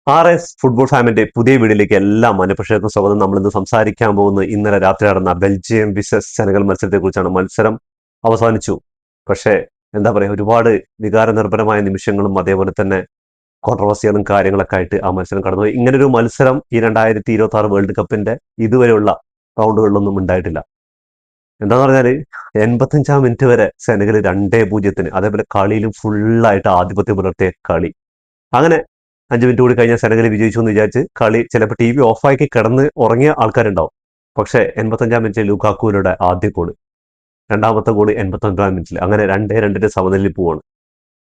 Football ഫാമിന്റെ പുതിയ വീഡിയോയിലേക്ക് എല്ലാ മനഃപക്ഷർക്കും സ്വാഗതം. നമ്മൾ ഇന്ന് സംസാരിക്കാൻ പോകുന്നത് ഇന്നലെ രാത്രി നടന്ന ബെൽജിയം വിസസ് സെനഗൽ മത്സരത്തെ കുറിച്ചാണ്. മത്സരം അവസാനിച്ചു. പക്ഷേ എന്താ പറയാ, ഒരുപാട് വികാരനിർഭരമായ നിമിഷങ്ങളും അതേപോലെ തന്നെ കോൺട്രവേഴ്സികളും കാര്യങ്ങളൊക്കെ ആയിട്ട് ആ മത്സരം കടന്നുപോയി. ഇങ്ങനൊരു മത്സരം ഈ 2026 വേൾഡ് കപ്പിന്റെ ഇതുവരെയുള്ള റൗണ്ടുകളിലൊന്നും ഉണ്ടായിട്ടില്ല. എന്താന്ന് പറഞ്ഞാല് 85 മിനിറ്റ് വരെ സെനഗൽ 2-0, അതേപോലെ കളിയിലും ഫുള്ളായിട്ട് ആധിപത്യം പുലർത്തിയ കളി. അങ്ങനെ 5 മിനിറ്റ് കൂടി കഴിഞ്ഞാൽ സെനഗൽ വിജയിച്ചു എന്ന് വിചാരിച്ച് കളി ചിലപ്പോൾ TV ഓഫാക്കി കിടന്ന് ഉറങ്ങിയ ആൾക്കാരുണ്ടാവും. പക്ഷേ 85 മിനിറ്റിൽ ലുക്കാക്കുവിലൂടെ ആദ്യ ഗോള്, രണ്ടാമത്തെ ഗോള് 89 മിനിറ്റിൽ, അങ്ങനെ 2-2 സമനിലയിൽ പോവാണ്.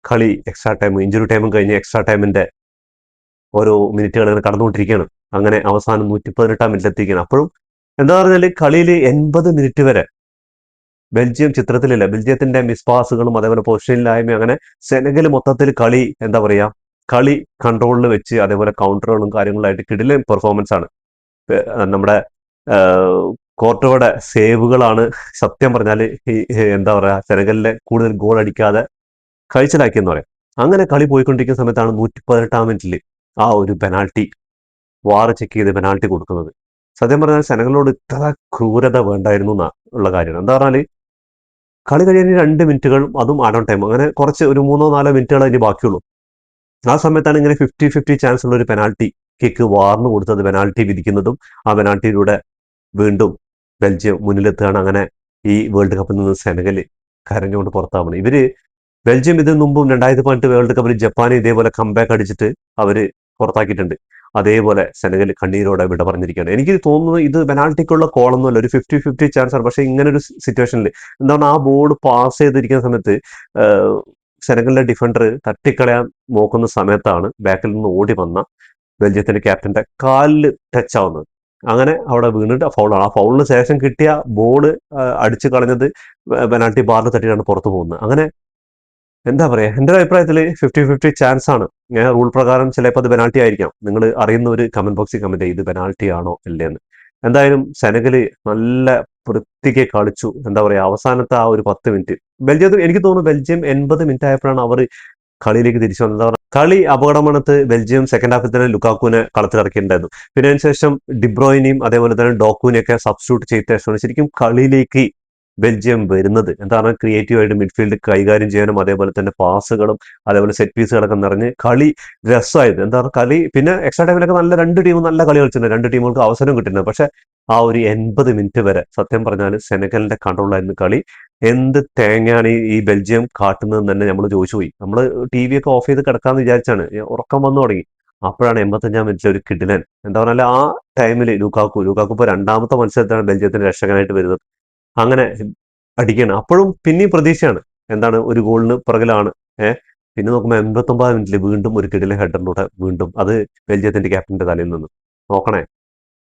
കളി എക്സ്ട്രാ ടൈം, ഇഞ്ചുറി ടൈമും കഴിഞ്ഞ് എക്സ്ട്രാ ടൈമിന്റെ ഓരോ മിനിറ്റുകൾ ഇങ്ങനെ കടന്നുകൊണ്ടിരിക്കുകയാണ്. അങ്ങനെ അവസാനം 118 എത്തിക്കുകയാണ്. അപ്പോഴും എന്താ പറഞ്ഞാൽ കളിയിൽ 80 മിനിറ്റ് വരെ ബെൽജിയം ചിത്രത്തിലില്ല. ബെൽജിയത്തിന്റെ മിസ് പാസുകളും അതേപോലെ പൊസിഷനിലായ്മയും അങ്ങനെ സെനഗൽ മൊത്തത്തിൽ കളി എന്താ പറയാ, കളി കൺട്രോളിൽ വെച്ച് അതേപോലെ കൗണ്ടറുകളും കാര്യങ്ങളായിട്ട് കിടിലൻ പെർഫോമൻസ് ആണ്. നമ്മുടെ കോർട്ടോയുടെ സേവുകളാണ് സത്യം പറഞ്ഞാൽ ഈ എന്താ പറയാ സെനഗലിനെ കൂടുതൽ ഗോൾ അടിക്കാതെ കഴിച്ചിലാക്കിയെന്ന് പറയാം. അങ്ങനെ കളി പോയിക്കൊണ്ടിരിക്കുന്ന സമയത്താണ് 118 മിനിറ്റിൽ ആ ഒരു പെനാൾട്ടി, വാർ ചെക്ക് ചെയ്ത് പെനാൾട്ടി കൊടുക്കുന്നത്. സത്യം പറഞ്ഞാൽ സെനഗലിനോട് ഇത്ര ക്രൂരത വേണ്ടായിരുന്നു ഉള്ള കാര്യമാണ്. എന്താ പറഞ്ഞാൽ കളി കഴിഞ്ഞ് 2 മിനിറ്റുകൾ, അതും ആഡ് ഓൺ ടൈം, അങ്ങനെ കുറച്ച് ഒരു 3-4 മിനിറ്റുകൾ അതിന് ബാക്കിയുള്ളൂ. ആ സമയത്താണ് ഇങ്ങനെ 50-50 ചാൻസ് ഉള്ള ഒരു പെനാൾട്ടി കിക്ക് വാറിന് കൊടുത്തത്, പെനാൾട്ടി വിധിക്കുന്നതും ആ പെനാൾട്ടിയിലൂടെ വീണ്ടും ബെൽജിയം മുന്നിലെത്തുകയാണ്. അങ്ങനെ ഈ വേൾഡ് കപ്പിൽ നിന്ന് സെനഗൽ കരഞ്ഞുകൊണ്ട് പുറത്താവണം. ബെൽജിയം ഇതിനു മുമ്പും 2018 വേൾഡ് കപ്പിൽ ജപ്പാനെ ഇതേപോലെ കംബാക്ക് അടിച്ചിട്ട് അവര് പുറത്താക്കിയിട്ടുണ്ട്. അതേപോലെ സെനഗൽ കണ്ണീരോടെ വിട പറഞ്ഞിരിക്കുകയാണ്. എനിക്ക് തോന്നുന്നത് ഇത് പെനാൾട്ടിക്കുള്ള കോളൊന്നുമല്ല, ഒരു 50-50 ചാൻസ് ആണ്. പക്ഷെ ഇങ്ങനെ ഒരു സിറ്റുവേഷനിൽ എന്താണ്, ആ ബോൾ പാസ് ചെയ്തിരിക്കുന്ന സമയത്ത് സെനഗലിന്റെ ഡിഫൻഡർ തട്ടിക്കളയാൻ നോക്കുന്ന സമയത്താണ് ബാക്കിൽ നിന്ന് ഓടി വന്ന ബെൽജിയത്തിന്റെ ക്യാപ്റ്റന്റെ കാലിൽ ടച്ച് ആവുന്നത്. അങ്ങനെ അവിടെ വീണിട്ട് ഫൗളാണ്. ആ ഫൗളിന് ശേഷം കിട്ടിയ ബോൾ അടിച്ചു കളഞ്ഞത് പെനാൾട്ടി ബാറിൽ തട്ടിയിട്ടാണ് പുറത്തു പോകുന്നത്. അങ്ങനെ എന്താ പറയാ, എന്റെ ഒരു അഭിപ്രായത്തിൽ 50-50 ചാൻസ് ആണ്. ഞാൻ റൂൾ പ്രകാരം ചിലപ്പോൾ അത് പെനാൾട്ടി ആയിരിക്കാം. നിങ്ങൾ അറിയുന്ന ഒരു കമന്റ് ബോക്സിൽ കമന്റ് ഇത് പെനാൾട്ടി ആണോ അല്ലേന്ന്. എന്തായാലും സെനഗല് നല്ല വൃത്തിക്ക് കളിച്ചു. എന്താ പറയാ, അവസാനത്തെ ആ ഒരു 10 മിനിറ്റ് ബെൽജിയത്തിൽ എനിക്ക് തോന്നുന്നു ബെൽജിയം 80 മിനിറ്റ് ആയപ്പോഴാണ് അവർ കളിയിലേക്ക് തിരിച്ചു വന്നത്. എന്താ പറയുക, കളി അപകടമണത്ത് ബെൽജിയം സെക്കൻഡ് ഹാഫിൽ തന്നെ ലുക്കാക്കുവിനെ കളത്തിലിറക്കിയിട്ടുണ്ടായിരുന്നു. പിന്നെ അതിനുശേഷം ഡിബ്രോയിനെയും അതേപോലെ തന്നെ ഡോക്കുവിനെയൊക്കെ സബ്സ്റ്റിറ്റ്യൂട്ട് ചെയ്ത ശേഷമാണ് ശരിക്കും കളിയിലേക്ക് ബെൽജിയം വരുന്നത്. എന്താണ്, ക്രിയേറ്റീവായിട്ട് മിഡ്ഫീൽഡ് കൈകാര്യം ചെയ്യാനും അതേപോലെ തന്നെ പാസുകളും അതേപോലെ സെറ്റ് പീസുകളൊക്കെ നിറഞ്ഞ് കളി രസമായത്. എന്താ പറയുക, കളി പിന്നെ എക്സ്ട്രാ ടൈമിലൊക്കെ രണ്ട് ടീമും നല്ല കളി കളിച്ചിട്ടുണ്ട്, രണ്ട് ടീമുകൾക്ക് അവസരം കിട്ടിയിട്ടുണ്ട്. പക്ഷെ ആ ഒരു 80 മിനിറ്റ് വരെ സത്യം പറഞ്ഞാൽ സെനഗലിന്റെ കൺട്രോളിലായിരുന്നു കളി. എന്ത് തേങ്ങയാണ് ഈ ബെൽജിയം കാട്ടുന്നതെന്ന് തന്നെ നമ്മൾ ചോദിച്ചു പോയി. നമ്മൾ TV ഒക്കെ ഓഫ് ചെയ്ത് കിടക്കാന്ന് വിചാരിച്ചാണ്, ഉറക്കം വന്നു തുടങ്ങി. അപ്പോഴാണ് 85 മിനിറ്റിൽ ഒരു കിടിലൻ, എന്താ പറഞ്ഞാൽ ആ ടൈമിൽ ലുക്കാക്കു ഇപ്പോൾ രണ്ടാമത്തെ മത്സരത്തിലാണ് ബെൽജിയത്തിന്റെ രക്ഷകനായിട്ട് വരുന്നത്. അങ്ങനെ അടിക്കുകയാണ്. അപ്പോഴും പിന്നെയും പ്രതീക്ഷയാണ്. എന്താണ്, ഒരു ഗോളിന് പുറകിലാണ്. പിന്നെ നോക്കുമ്പോൾ 89 മിനിറ്റിൽ വീണ്ടും ഒരു കിടിലൻ ഹെഡറിലൂടെ വീണ്ടും അത് ബെൽജിയത്തിന്റെ ക്യാപ്റ്റന്റെ തലയിൽ നിന്ന് നോക്കണേ.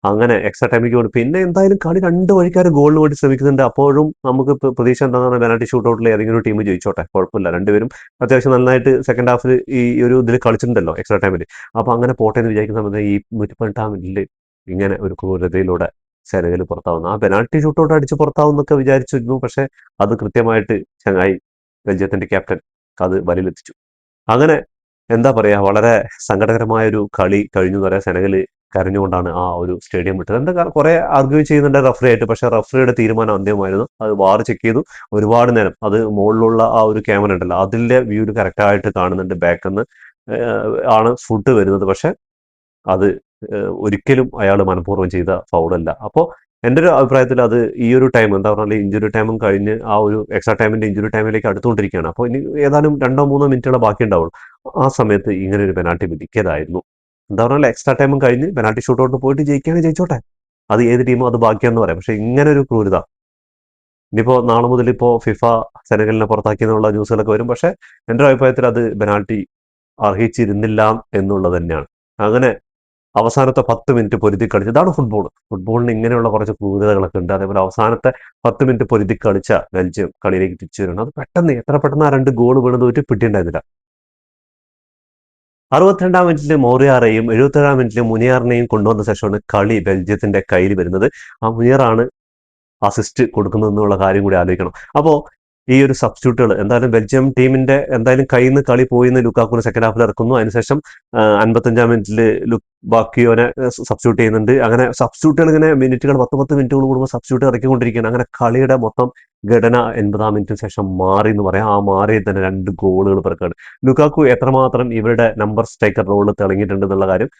അങ്ങനെ എക്സ്ട്രാ ടൈമിലേക്ക് പോയി. പിന്നെ എന്തായാലും കളി രണ്ട് വഴിക്കാർ ഗോളിന് വേണ്ടി ശ്രമിക്കുന്നുണ്ട്. അപ്പോഴും നമുക്ക് പ്രതീക്ഷ എന്താണെന്ന്, പെനാൽറ്റി ഷൂട്ട് ഔട്ടിൽ ഏതെങ്കിലും ഒരു ടീം ജയിച്ചോട്ടെ, കുഴപ്പമില്ല. രണ്ടുപേരും അത്യാവശ്യം നന്നായിട്ട് സെക്കൻഡ് ഹാഫിൽ ഈ ഒരു ഇതിൽ കളിച്ചിട്ടുണ്ടല്ലോ എക്സ്ട്രാ ടൈമിൽ. അപ്പൊ അങ്ങനെ പോട്ടെ എന്ന് വിചാരിക്കുന്ന സമയത്ത് ഈ 118 മിനിറ്റിൽ ഇങ്ങനെ ഒരു ക്രൂരതയിലൂടെ സെനഗൽ പുറത്താവുന്നു. ആ പെനാൽറ്റി ഷൂട്ട് ഔട്ട് അടിച്ച് പുറത്താവുന്നൊക്കെ വിചാരിച്ചിരുന്നു. പക്ഷെ അത് കൃത്യമായിട്ട് ചങ്ങായി ബെൽജിയത്തിന്റെ ക്യാപ്റ്റൻ അത് വലയിലെത്തിച്ചു. അങ്ങനെ എന്താ പറയാ, വളരെ സങ്കടകരമായ ഒരു കളി കഴിഞ്ഞു എന്ന് പറയാം. സെനഗല് കരഞ്ഞുകൊണ്ടാണ് ആ ഒരു സ്റ്റേഡിയം വിട്ടത്. എന്താ കുറെ ആർഗ്യൂ ചെയ്യുന്നുണ്ട് റഫറി ആയിട്ട്, പക്ഷെ റഫറിയുടെ തീരുമാനം അന്തിമമായിരുന്നു. അത് വാർ ചെക്ക് ചെയ്തു ഒരുപാട് നേരം. അത് മുകളിലുള്ള ആ ഒരു ക്യാമറ ഉണ്ടല്ലോ, അതിന്റെ വ്യൂല് കറക്റ്റ് ആയിട്ട് കാണുന്നുണ്ട്. ബാക്കിൽ ആണ് ഫുഡ് വരുന്നത്. പക്ഷെ അത് ഒരിക്കലും അയാൾ മനഃപൂർവ്വം ചെയ്ത ഫൗളല്ല. അപ്പോൾ എൻ്റെ ഒരു അഭിപ്രായത്തിൽ അത് ഈ ഒരു ടൈം എന്താ പറഞ്ഞാൽ ഇഞ്ചുറി ടൈമും കഴിഞ്ഞ് ആ ഒരു എക്സ്ട്രാ ടൈമിന്റെ ഇഞ്ചുറി ടൈമിലേക്ക് അടുത്തുകൊണ്ടിരിക്കുകയാണ്. അപ്പോൾ ഇനി ഏതാനും 2-3 മിനിറ്റുകളെ ബാക്കി ഉണ്ടാവുള്ളൂ. ആ സമയത്ത് ഇങ്ങനെ ഒരു പെനാൽറ്റി വിധിക്കതായിരുന്നു. എന്താ പറഞ്ഞാൽ എക്സ്ട്രാ ടൈമും കഴിഞ്ഞ് പെനാൽറ്റി ഷൂട്ട് ഔട്ട് പോയിട്ട് ജയിക്കുകയാണെങ്കിൽ ജയിച്ചോട്ടെ, അത് ഏത് ടീമും അത് ബാക്കിയാണെന്ന് പറയാം. പക്ഷെ ഇങ്ങനെ ഒരു ക്രൂരത ഇനിയിപ്പോ നാളെ മുതൽ ഇപ്പോൾ ഫിഫ സെനഗലിനെ പുറത്താക്കിയെന്നുള്ള ന്യൂസുകളൊക്കെ വരും. പക്ഷെ എൻ്റെ ഒരു അഭിപ്രായത്തിൽ അത് പെനാൽറ്റി അർഹിച്ചിരുന്നില്ല എന്നുള്ളത് തന്നെയാണ്. അങ്ങനെ അവസാനത്തെ 10 മിനിറ്റ് പൊരുതി കളിച്ച്, ഇതാണ് ഫുട്ബോൾ. ഫുട്ബോളിന് ഇങ്ങനെയുള്ള കുറച്ച് ക്രൂരതകളൊക്കെ ഉണ്ട്. അതേപോലെ അവസാനത്തെ 10 മിനിറ്റ് പൊരുതി കളിച്ച ബെൽജിയം കളിയിലേക്ക് തിരിച്ചു വരണം. അത് പെട്ടെന്ന് എത്ര പെട്ടെന്ന് ആ 2 ഗോൾ വീണത് ഒരു പിടിയുണ്ടായിരുന്നില്ല. 62 മിനിറ്റിൽ മോറിയാറേയും 77 മിനിറ്റിൽ മുനിയാറിനെയും കൊണ്ടുവന്ന ശേഷമാണ് കളി ബെൽജിയത്തിന്റെ കയ്യിൽ വരുന്നത്. ആ മുനിയറാണ് അസിസ്റ്റ് കൊടുക്കുന്നത് എന്നുള്ള കാര്യം കൂടി ആലോചിക്കണം. അപ്പോൾ ഈ ഒരു സബ്സ്റ്റിറ്റ്യൂട്ടുകൾ എന്തായാലും ബെൽജിയം ടീമിന്റെ എന്തായാലും കയ്യിൽ നിന്ന് കളി പോയി എന്ന് ലുക്കാക്കുനെ സെക്കൻഡ് ഹാഫിൽ ഇറക്കുന്നു. അതിനുശേഷം 55 മിനിറ്റിൽ ബാക്കിയോനെ സബ്സ്റ്റിറ്റ്യൂട്ട് ചെയ്യുന്നുണ്ട്. അങ്ങനെ സബ്സ്റ്റിറ്റ്യൂട്ടുകൾ ഇങ്ങനെ മിനിറ്റുകൾ 10 മിനിറ്റുകൾ കൂടുമ്പോൾ സബ്സ്റ്റിറ്റ്യൂട്ട് ഇറക്കിക്കൊണ്ടിരിക്കുകയാണ്. അങ്ങനെ കളിയുടെ മൊത്തം ഘടന 80 മിനിറ്റിന് ശേഷം മാറി എന്ന് പറയാം. ആ മാറിയിൽ തന്നെ 2 ഗോളുകൾ പിറക്കാണ്. ലുക്കാക്കു എത്രമാത്രം ഇവരുടെ നമ്പർ സ്ട്രൈക്കർ റോള് തിളങ്ങിയിട്ടുണ്ട് എന്നുള്ള കാര്യം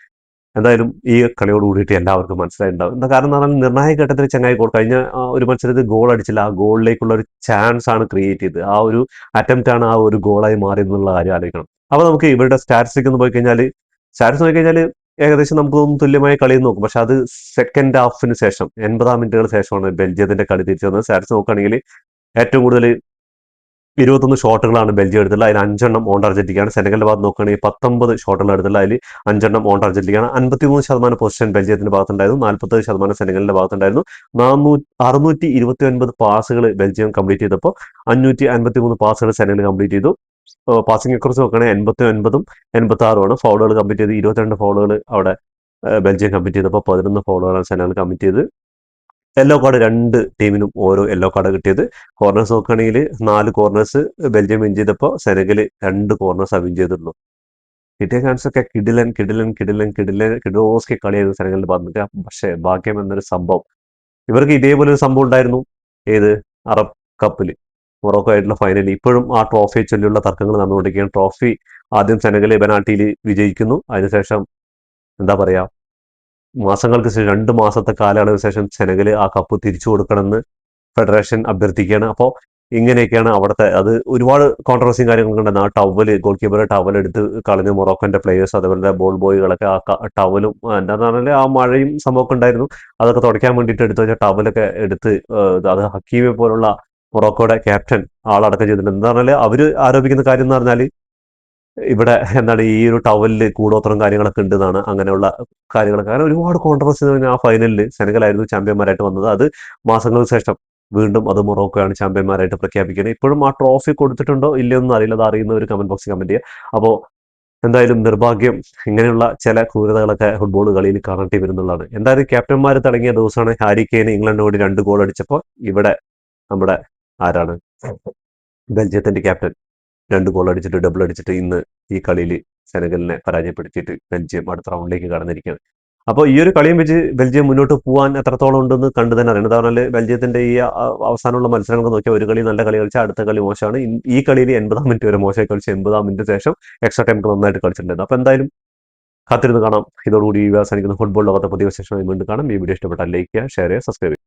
എന്തായാലും ഈ കളിയോട് കൂടിയിട്ട് എല്ലാവർക്കും മനസ്സിലായിട്ടുണ്ടാവും. എന്താ കാരണം എന്ന് പറഞ്ഞാൽ നിർണായക ഘട്ടത്തിൽ ചങ്ങായി ഗോൾ കഴിഞ്ഞ ഒരു മത്സരത്തിൽ ഗോൾ അടിച്ചില്ല. ആ ഗോളിലേക്കുള്ള ഒരു ചാൻസ് ആണ് ക്രിയേറ്റ് ചെയ്തത്. ആ ഒരു അറ്റംപ്റ്റ് ആണ് ആ ഒരു ഗോളായി മാറിയത് എന്നുള്ള കാര്യം ആലോചിക്കണം. അപ്പൊ നമുക്ക് ഇവരുടെ സ്റ്റാറ്റിസ്റ്റിക് ഒന്ന് പോയി കഴിഞ്ഞാൽ സ്റ്റാറ്റിസ് നോക്കി കഴിഞ്ഞാൽ ഏകദേശം നമുക്കൊന്നും തുല്യമായ കളി നോക്കും. പക്ഷെ അത് സെക്കൻഡ് ഹാഫിന് ശേഷം 80 മിനിറ്റുകൾ ശേഷമാണ് ബെൽജിയത്തിന്റെ കളി തിരിച്ചു വന്നത്. സ്റ്റാറ്റിസ് നോക്കുകയാണെങ്കിൽ ഏറ്റവും കൂടുതൽ 21 ഷോട്ടുകളാണ് ബെൽജിയം എടുത്തുള്ളത്. അതിൽ 5 ഓൺ ടാർജറ്റിക്കാണ്. സെനഗലിന്റെ ഭാഗത്ത് നോക്കുകയാണെങ്കിൽ 19 ഷോട്ടുകൾ എടുത്തുള്ളത്. അതിൽ 5 ഓൺ ടാർജറ്റിക്കാണ്. 53% പൊസിഷൻ ബെൽജിയത്തിന്റെ ഭാഗത്തുണ്ടായിരുന്നു. 47% സെനഗലിന്റെ ഭാഗത്തുണ്ടായിരുന്നു. 629 പാസുകൾ ബെൽജിയം കംപ്ലീറ്റ് ചെയ്തപ്പോൾ 553 പാസുകൾ സെനഗൽ കംപ്ലീറ്റ് ചെയ്തു. പാസിംഗ് കുറിച്ച് നോക്കുകയാണെങ്കിൽ 89ഉം 86ഉമാണ്. ഫൗളുകൾ കംപ്ലീറ്റ് ചെയ്ത് 22 ഫൗളുകൾ അവിടെ ബെൽജിയം കംപ്ലീറ്റ് ചെയ്തപ്പോൾ 11 ഫൗളുകളാണ് സെനഗൽ കംപ്ലീറ്റ് ചെയ്ത്. യെല്ലോ കാർഡ് 2 ടീമിനും ഓരോ യെല്ലോ കാർഡ് കിട്ടിയത്. കോർണേഴ്സ് നോക്കുകയാണെങ്കിൽ 4 കോർണേഴ്സ് ബെൽജിയം വിൻ ചെയ്തപ്പോൾ സെനഗൽ 2 കോർണേഴ്സ് വിൻ ചെയ്തിട്ടുള്ളൂ. കിട്ടിയ ചാൻസ് ഒക്കെ കിഡോസ്കി കളിയായിരുന്നു സെനഗലിന്റെ ഭാഗത്ത്. പക്ഷേ ഭാഗ്യം എന്നൊരു സംഭവം ഇവർക്ക് ഇതേപോലെ ഒരു സംഭവം ഉണ്ടായിരുന്നു. ഏത് അറബ് കപ്പിൽ മൊറോക്കോ ആയിട്ടുള്ള ഫൈനലിൽ. ഇപ്പോഴും ആ ട്രോഫിയെ ചൊല്ലിയുള്ള തർക്കങ്ങൾ നടന്നുകൊണ്ടിരിക്കുകയാണ്. ട്രോഫി ആദ്യം സെനഗൽ പെനാൽറ്റിയിൽ വിജയിക്കുന്നു. അതിനുശേഷം എന്താ പറയാ മാസങ്ങൾക്ക് ശേഷം 2 മാസത്തെ കാലയളവിന് ശേഷം സെനഗൽ ആ കപ്പ് തിരിച്ചു കൊടുക്കണമെന്ന് ഫെഡറേഷൻ അഭ്യർത്ഥിക്കുകയാണ്. അപ്പോൾ ഇങ്ങനെയൊക്കെയാണ് അവിടുത്തെ അത് ഒരുപാട് കോൺട്രവേഴ്സിയും കാര്യങ്ങളൊക്കെ ഉണ്ടായിരുന്നു. ആ ടവല് ഗോൾ കീപ്പറെ ടവൽ എടുത്ത് കളഞ്ഞ് മൊറോക്കോന്റെ പ്ലേയേഴ്സ് അതുപോലെ ബോൾ ബോയ്കളൊക്കെ ആ ടവലും എന്താന്ന് പറഞ്ഞാൽ ആ മഴയും സംഭവമൊക്കെ ഉണ്ടായിരുന്നു. അതൊക്കെ തുടയ്ക്കാൻ വേണ്ടിയിട്ട് എടുത്ത് വെച്ച ടവലൊക്കെ എടുത്ത് അത് ഹക്കീമെ പോലുള്ള മൊറോക്കോയുടെ ക്യാപ്റ്റൻ ആളടക്കം ചെയ്തിട്ടുണ്ട്. എന്താ പറഞ്ഞാൽ അവര് ആരോപിക്കുന്ന കാര്യം എന്ന് പറഞ്ഞാൽ ഇവിടെ എന്താണ് ഈ ഒരു ടവലില് കൂടോത്രം കാര്യങ്ങളൊക്കെ ഉണ്ടെന്നാണ്. അങ്ങനെയുള്ള കാര്യങ്ങളൊക്കെ കാരണം ഒരുപാട് കോൺട്രവേഴ്സി ആ ഫൈനലിൽ സെനഗലായിരുന്നു ചാമ്പ്യന്മാരായിട്ട് വന്നത്. അത് മാസങ്ങൾക്ക് ശേഷം വീണ്ടും അത് മൊറോക്കോയാണ് ചാമ്പ്യന്മാരായിട്ട് പ്രഖ്യാപിക്കുന്നത്. ഇപ്പോഴും ആ ട്രോഫി കൊടുത്തിട്ടുണ്ടോ ഇല്ലയോ എന്ന് അറിയില്ല. അത് അറിയുന്ന ഒരു കമന്റ് ബോക്സിൽ കമന്റ് ചെയ്യുക. അപ്പോൾ എന്തായാലും നിർഭാഗ്യം ഇങ്ങനെയുള്ള ചില ക്രൂരതകളൊക്കെ ഫുട്ബോൾ കളിയിൽ കാണേണ്ടി വരുന്നുള്ളതാണ്. എന്തായാലും ക്യാപ്റ്റന്മാർ തുടങ്ങിയ ദിവസമാണ് ഹാരി കെയ്ൻ ഇംഗ്ലണ്ടിനോട് 2 ഗോൾ അടിച്ചപ്പോൾ ഇവിടെ നമ്മുടെ ആരാണ് ബെൽജിയത്തിന്റെ ക്യാപ്റ്റൻ 2 ഗോൾ അടിച്ചിട്ട് ഡബിൾ അടിച്ചിട്ട് ഇന്ന് ഈ കളിയിൽ സെനഗലിനെ പരാജയപ്പെടുത്തിയിട്ട് ബെൽജിയം അടുത്ത റൗണ്ടിലേക്ക് കടന്നിരിക്കുകയാണ്. അപ്പോൾ ഈ ഒരു കളിയും വെച്ച് ബെൽജിയം മുന്നോട്ട് പോകാൻ എത്രത്തോളം ഉണ്ടെന്ന് കണ്ടു തന്നെ അറിയണം. എന്താ പറഞ്ഞാൽ ബെൽജിയത്തിന്റെ ഈ അവസാനമുള്ള മത്സരങ്ങൾ നോക്കിയാൽ ഒരു കളി നല്ല കളി കളിച്ചാൽ അടുത്ത കളി മോശമാണ്. ഈ കളിയിൽ 80 മിനിറ്റ് വരെ മോശമായി കളിച്ച് 80 മിനിറ്റ് ശേഷം എക്സ്ട്രാ ടൈം നന്നായിട്ട് കളിച്ചിട്ടുണ്ടായിരുന്നു. അപ്പോൾ എന്തായാലും കാത്തിരുന്ന് കാണാം. ഇതോടുകൂടി അവസാനിക്കുന്ന ഫുട്ബോൾ ലോകത്തെ പുതിയ വിശേഷമായി വീണ്ടും കാണാം. ഈ വീഡിയോ ഇഷ്ടപ്പെട്ടാൽ ലൈക്ക് ചെയ്യുക, ഷെയർ ചെയ്യുക, സബ്സ്ക്രൈബ് ചെയ്യുക.